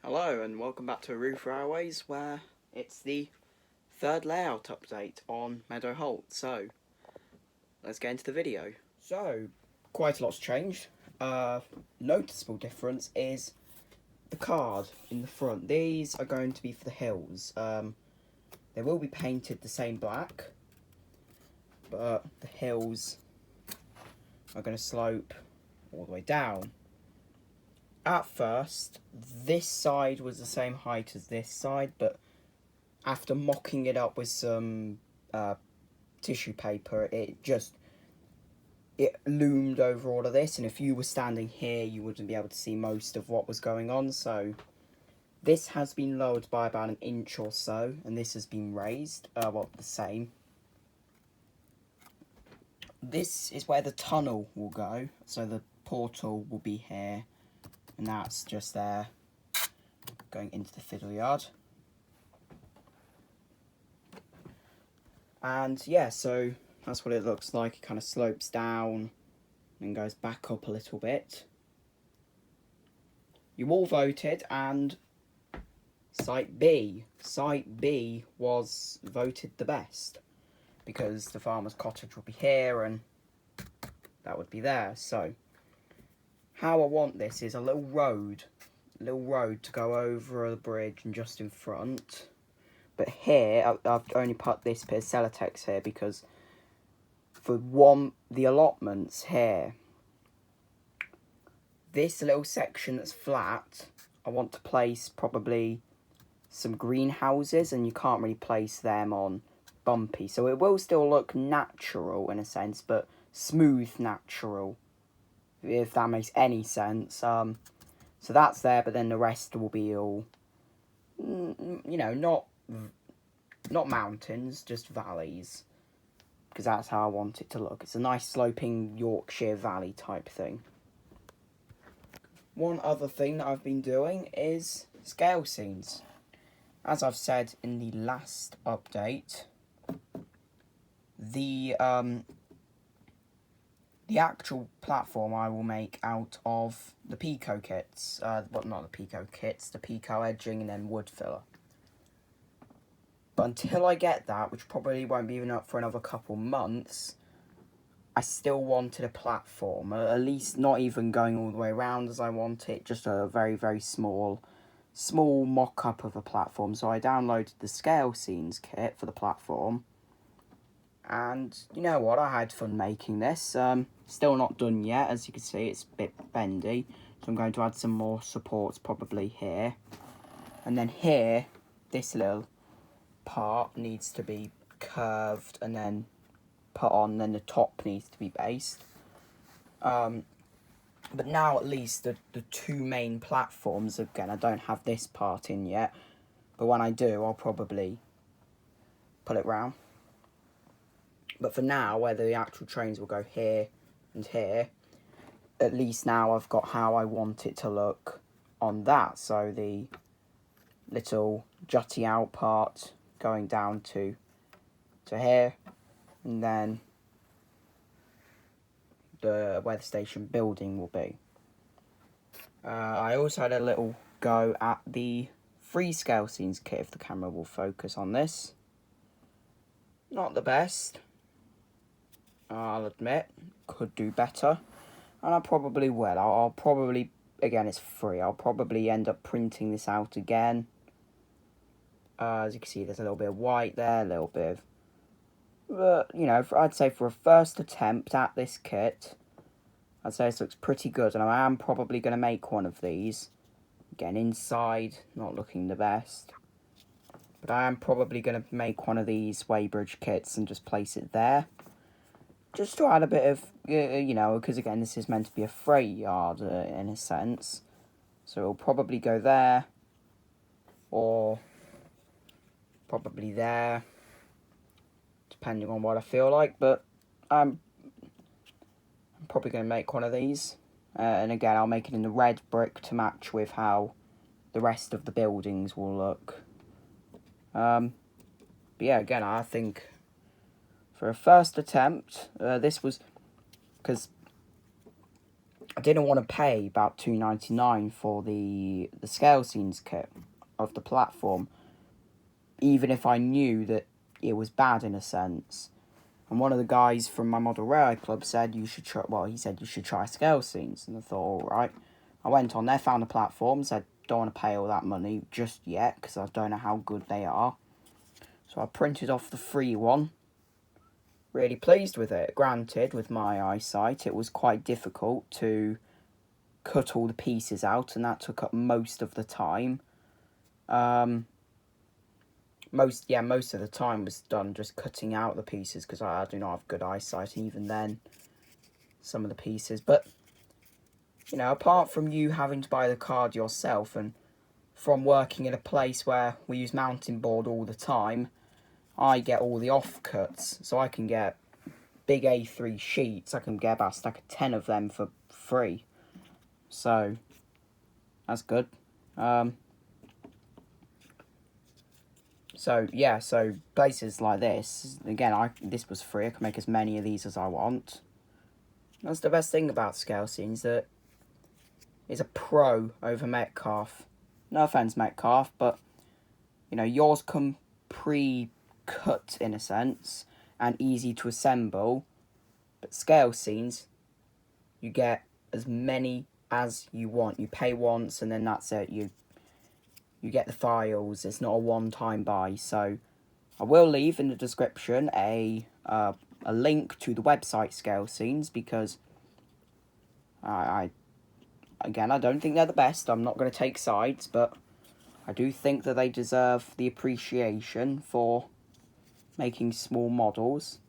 Hello and welcome back to Roof Railways, where it's the third layout update on Meadow Halt. So, let's get into the video. So, quite a lot's changed. Noticeable difference is the card in the front. These are going to be for the hills. They will be painted the same black, but the hills are going to slope all the way down. At first, this side was the same height as this side, but after mocking it up with some tissue paper, it loomed over all of this, and if you were standing here, you wouldn't be able to see most of what was going on. So this has been lowered by about an inch or so, and this has been raised, the same. This is where the tunnel will go, so the portal will be here, and that's just there, going into the fiddle yard. And yeah, so that's what it looks like. It kind of slopes down and goes back up a little bit. You all voted, and Site B was voted the best, because the farmer's cottage would be here and that would be there. So how I want this is a little road to go over the bridge and just in front. But here, I've only put this bit of Celotex here because for the allotments here, this little section that's flat, I want to place probably some greenhouses, and you can't really place them on bumpy. So it will still look natural in a sense, but smooth natural, if that makes any sense. So that's there, but then the rest will be all, not mountains, just valleys, because that's how I want it to look. It's a nice sloping Yorkshire valley type thing. One other thing that I've been doing is scale scenes. As I've said in the last update, the actual platform I will make out of the Pico kits, not the Pico kits, the Pico edging and then wood filler. But until I get that, which probably won't be even up for another couple months, I still wanted a platform, at least not even going all the way around as I want it, just a very, very small mock-up of a platform. So I downloaded the Scalescenes kit for the platform, and you know what, I had fun making this. Still not done yet, as you can see, it's a bit bendy, so I'm going to add some more supports probably here. And then here, this little part needs to be curved and then put on, then the top needs to be based. But now at least the two main platforms, again, I don't have this part in yet, but when I do, I'll probably put it round. But for now, where the actual trains will go here and here, at least now I've got how I want it to look on that. So the little jutty out part going down to here, and then the weather station building will be. I also had a little go at the free Scalescenes kit, if the camera will focus on this. Not the best, I'll admit, could do better, and I probably will. I'll probably, again, it's free, I'll probably end up printing this out again. As you can see, there's a little bit of white there, a little bit of, but, I'd say for a first attempt at this kit, I'd say this looks pretty good, and I am probably going to make one of these. Again, inside, not looking the best, but I am probably going to make one of these weighbridge kits and just place it there, just to add a bit of, because again, this is meant to be a freight yard in a sense, so it'll probably go there, or probably there, depending on what I feel like. But I'm probably going to make one of these, and again, I'll make it in the red brick to match with how the rest of the buildings will look. But yeah, again, I think for a first attempt, this was, because I didn't want to pay about $2.99 for the Scalescenes kit of the platform, even if I knew that it was bad in a sense. And one of the guys from my Model Railway Club said you should try. Well, he said you should try Scalescenes, and I thought, all right. I went on there, found the platform, said don't want to pay all that money just yet because I don't know how good they are. So I printed off the free one. Really pleased with it. Granted, with my eyesight, it was quite difficult to cut all the pieces out, and that took up most of the time. Most of the time was done just cutting out the pieces because I do not have good eyesight, and even then, some of the pieces. But, you know, apart from you having to buy the card yourself, and from working in a place where we use mounting board all the time, I get all the offcuts, so I can get big A3 sheets. I can get about a stack of 10 of them for free. So, that's good. So, yeah, so places like this, again, this was free. I can make as many of these as I want. That's the best thing about Scalescenes, that it's a pro over Metcalf. No offense, Metcalf, but, you know, yours come pre-cut in a sense and easy to assemble. But Scalescenes, you get as many as you want. You pay once and then that's it. You get the files. It's not a one-time buy. So I will leave in the description a link to the website Scalescenes, because I don't think they're the best. I'm not going to take sides, but I do think that they deserve the appreciation for making small models.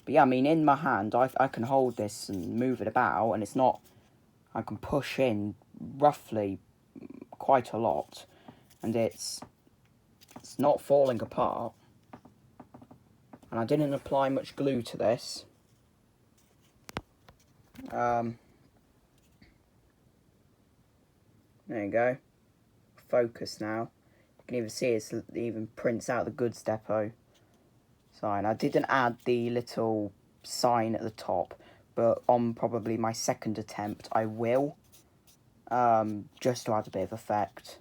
But yeah, I mean, in my hand, I can hold this and move it about, and it's not... I can push in roughly quite a lot, and it's not falling apart. And I didn't apply much glue to this. There you go. Focus now. You can even see it even prints out the goods depot sign. I didn't add the little sign at the top, but on probably my second attempt I will, just to add a bit of effect,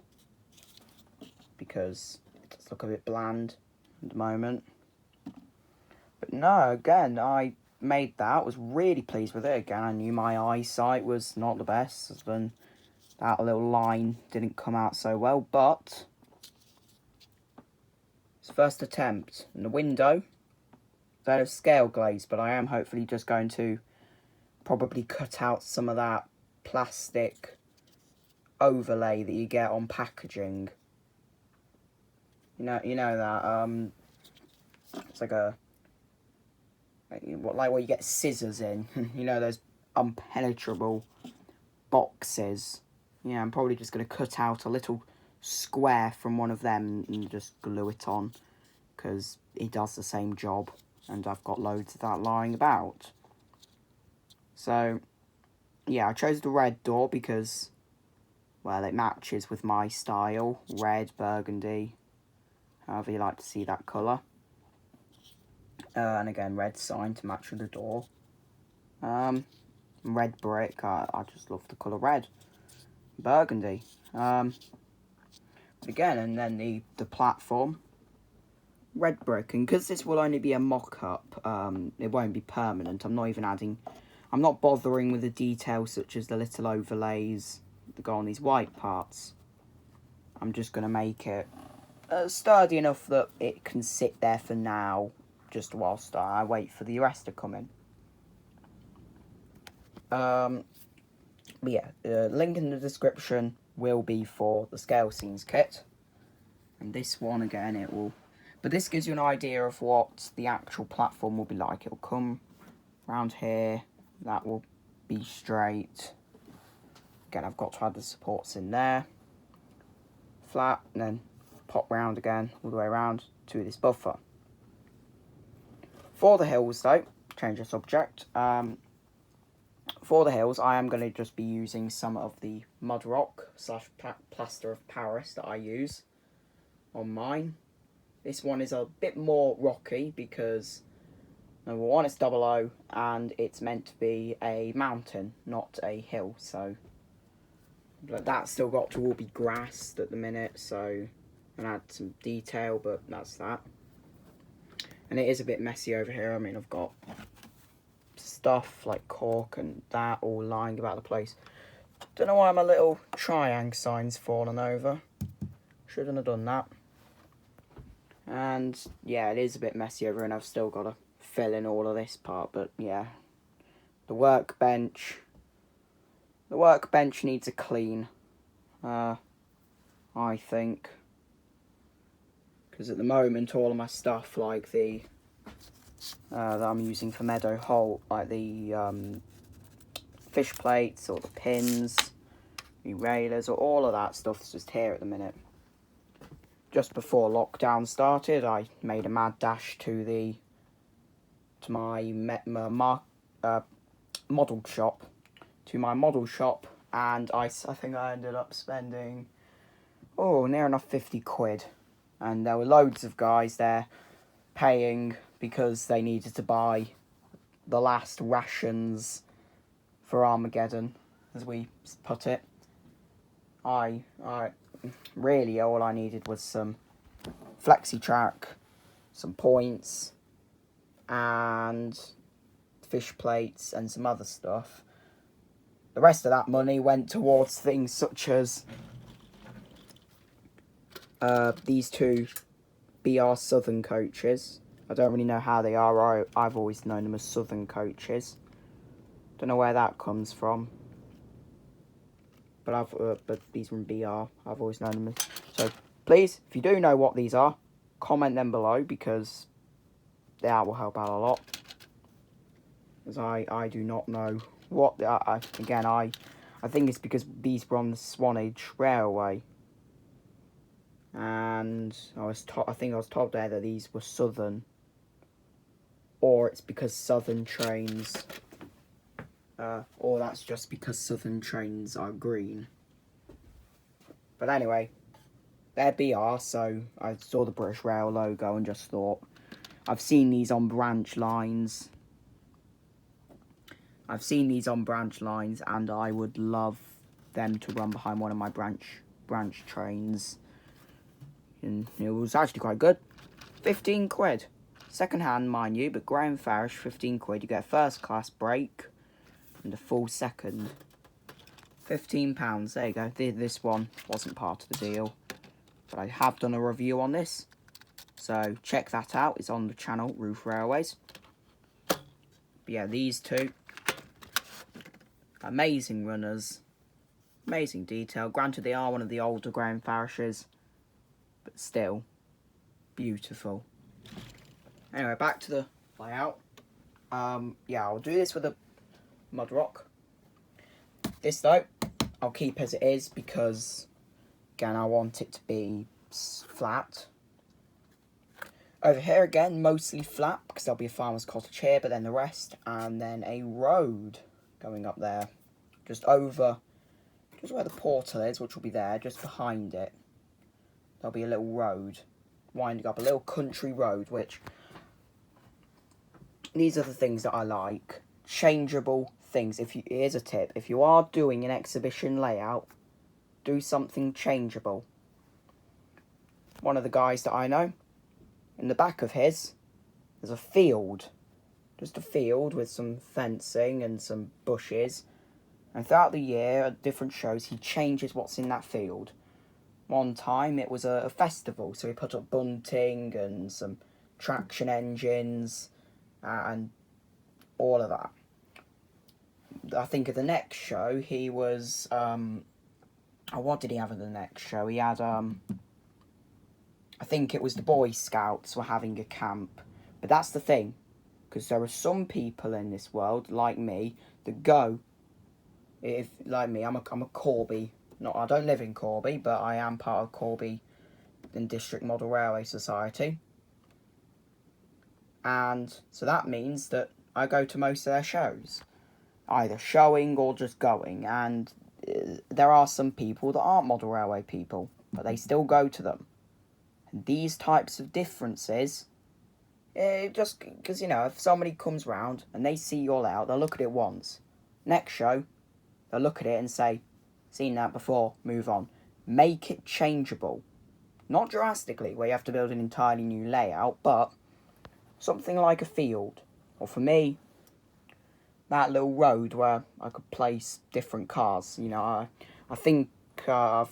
because it does look a bit bland at the moment. But no, again, I made that, was really pleased with it. Again, I knew my eyesight was not the best, and that little line didn't come out so well, but it's first attempt. And the window, that is scale glazed, but I am hopefully just going to probably cut out some of that plastic overlay that you get on packaging. You know that it's like where you get scissors in. You know, those impenetrable boxes. Yeah, I'm probably just going to cut out a little square from one of them and just glue it on, because it does the same job, and I've got loads of that lying about. So, yeah, I chose the red door because, well, it matches with my style. Red, burgundy, however you like to see that colour. And again, red sign to match with the door. Red brick, I just love the colour red. Burgundy. Again, and then the platform. Red brick, and because this will only be a mock-up, it won't be permanent. I'm not bothering with the details such as the little overlays that go on these white parts. I'm just going to make it sturdy enough that it can sit there for now, just whilst I wait for the rest to come in. But yeah, the link in the description will be for the Scalescenes kit. And this one, again, it will... But this gives you an idea of what the actual platform will be like. It will come around here. That will be straight. Again, I've got to add the supports in there. Flat, and then pop round again, all the way around to this buffer. For the hills, though, change the subject. For the hills, I am going to just be using some of the mud rock / plaster of Paris that I use on mine. This one is a bit more rocky because Number one, it's 00, and it's meant to be a mountain, not a hill. So, but that's still got to all be grassed at the minute. So, and add some detail, but that's that. And it is a bit messy over here. I mean, I've got stuff like cork and that all lying about the place. Don't know why my little triangle sign's fallen over. Shouldn't have done that. And yeah, it is a bit messy over, and I've still got to fill in all of this part. But yeah, the workbench needs a clean. I think, because at the moment all of my stuff, like the that I'm using for Meadow halt, like the fish plates or the pins, the railers, or all of that stuff's just here at the minute. Just before lockdown started, I made a mad dash to my model shop, and I think I ended up spending near enough 50 quid, and there were loads of guys there paying because they needed to buy the last rations for Armageddon, as we put it. I really, all I needed was some flexi-track, some points, and fish plates, and some other stuff. The rest of that money went towards things such as these two BR Southern coaches. I don't really know how they are. I've always known them as Southern coaches. Don't know where that comes from. But these were in BR. I've always known them as. So please, if you do know what these are, comment them below, because that will help out a lot. As I do not know what. I think it's because these were on the Swanage Railway. And I think I was told there that these were Southern. Or it's because Southern trains, or that's just because Southern trains are green. But anyway, they're BR, so I saw the British Rail logo and just thought, I've seen these on branch lines. And I would love them to run behind one of my branch trains. And it was actually quite good. 15 quid. Second hand, mind you, but ground farish, 15 quid. You get a first class brake and a full second. £15, there you go. This one wasn't part of the deal, but I have done a review on this, so check that out. It's on the channel, Roof Railways. But yeah, these two, amazing runners, amazing detail. Granted, they are one of the older ground farishes, but still, beautiful. Anyway, back to the layout. Yeah, I'll do this with a mud rock. This though, I'll keep as it is because, again, I want it to be flat. Over here again, mostly flat because there'll be a farmer's cottage here, but then the rest, and then a road going up there, just where the portal is, which will be there, just behind it. There'll be a little road winding up, a little country road, which, these are the things that I like. Changeable things. Here's a tip. If you are doing an exhibition layout, do something changeable. One of the guys that I know, in the back of his, there's a field. Just a field with some fencing and some bushes. And throughout the year, at different shows, he changes what's in that field. One time, it was a festival, so he put up bunting and some traction engines and all of that. I think at the next show, he was... what did he have at the next show? He had... I think it was the Boy Scouts were having a camp. But that's the thing. Because there are some people in this world, like me, that go... Like me, I'm a Corby. I don't live in Corby, but I am part of Corby and District Model Railway Society. And so that means that I go to most of their shows, either showing or just going. And there are some people that aren't model railway people, but they still go to them. And these types of differences Just because, you know, if somebody comes round and they see your layout, they'll look at it once. Next show, they'll look at it and say, seen that before, move on. Make it changeable. Not drastically, where you have to build an entirely new layout, but something like a field. Or for me, that little road where I could place different cars. You know, I think I've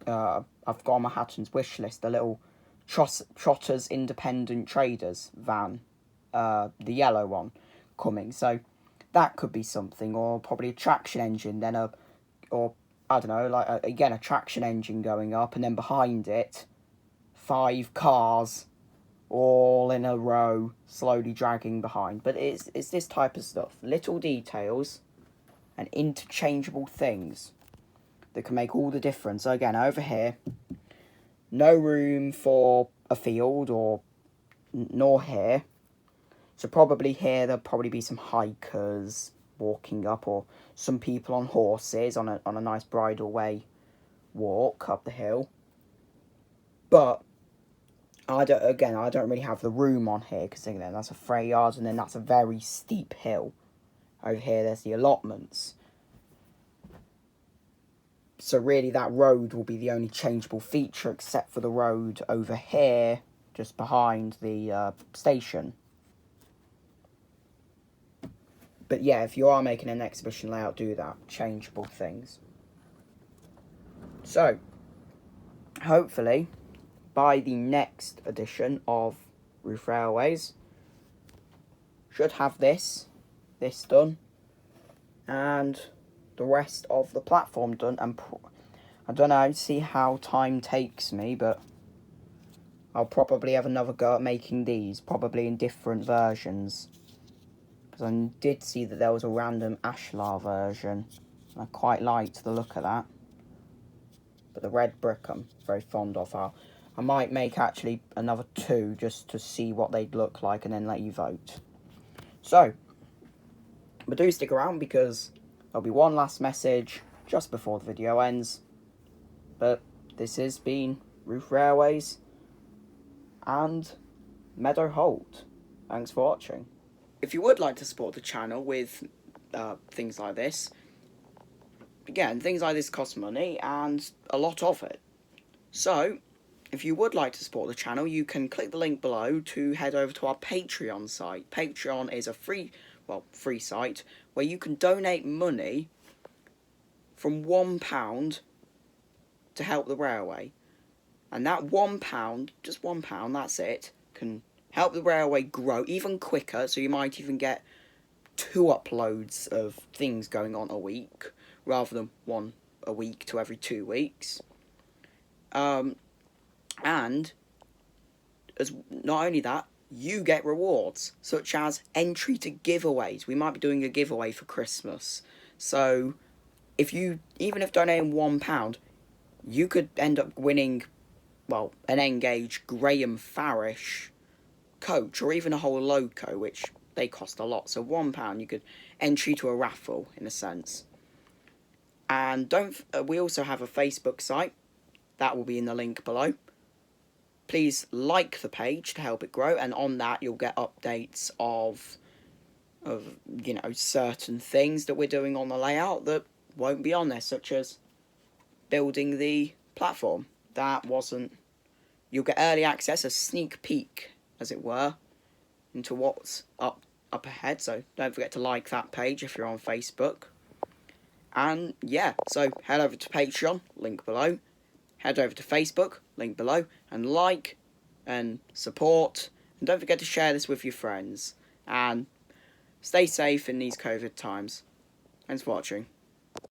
got on my Hatton's wish list a little Trotters Independent Traders van, the yellow one, coming. So that could be something, or probably a traction engine, then or I don't know, like again a traction engine going up, and then behind it, 5 cars, all in a row, slowly dragging behind. But it's this type of stuff, little details, and interchangeable things that can make all the difference. So again, over here, no room for a field, or nor here. So probably here there'll probably be some hikers walking up, or some people on horses on a nice bridle way walk up the hill. But I don't really have the room on here, because again, that's a fray yard, and then that's a very steep hill. Over here there's the allotments. So really that road will be the only changeable feature, except for the road over here, just behind the station. But yeah, if you are making an exhibition layout, do that. Changeable things. So, hopefully, by the next edition of Roof Railways, should have this done, and the rest of the platform done. And I don't know, see how time takes me, but I'll probably have another go at making these, probably in different versions. Because I did see that there was a random ashlar version, and I quite liked the look of that. But the red brick I'm very fond of. I might make actually another 2 just to see what they'd look like, and then let you vote. So, but do stick around, because there'll be one last message just before the video ends. But this has been Roof Railways and Meadow Halt. Thanks for watching. If you would like to support the channel with things like this, again, things like this cost money, and a lot of it. So, if you would like to support the channel, you can click the link below to head over to our Patreon site. Patreon is a free site where you can donate money from £1 to help the railway. And that £1, just £1, that's it, can help the railway grow even quicker. So you might even get 2 uploads of things going on a week, rather than 1 a week to every 2 weeks. And as not only that, you get rewards, such as entry to giveaways. We might be doing a giveaway for Christmas. So even if donating £1, you could end up winning, well, an Engage Graham Farish coach, or even a whole loco, which they cost a lot. So £1, you could entry to a raffle, in a sense. And we also have a Facebook site. That will be in the link below. Please like the page to help it grow, and on that you'll get updates of you know, certain things that we're doing on the layout that won't be on there, such as building the platform. You'll get early access, a sneak peek, as it were, into what's up ahead. So don't forget to like that page if you're on Facebook. And yeah, so head over to Patreon, link below. Head over to Facebook, link below, and like and support. And don't forget to share this with your friends. And stay safe in these COVID times. Thanks for watching.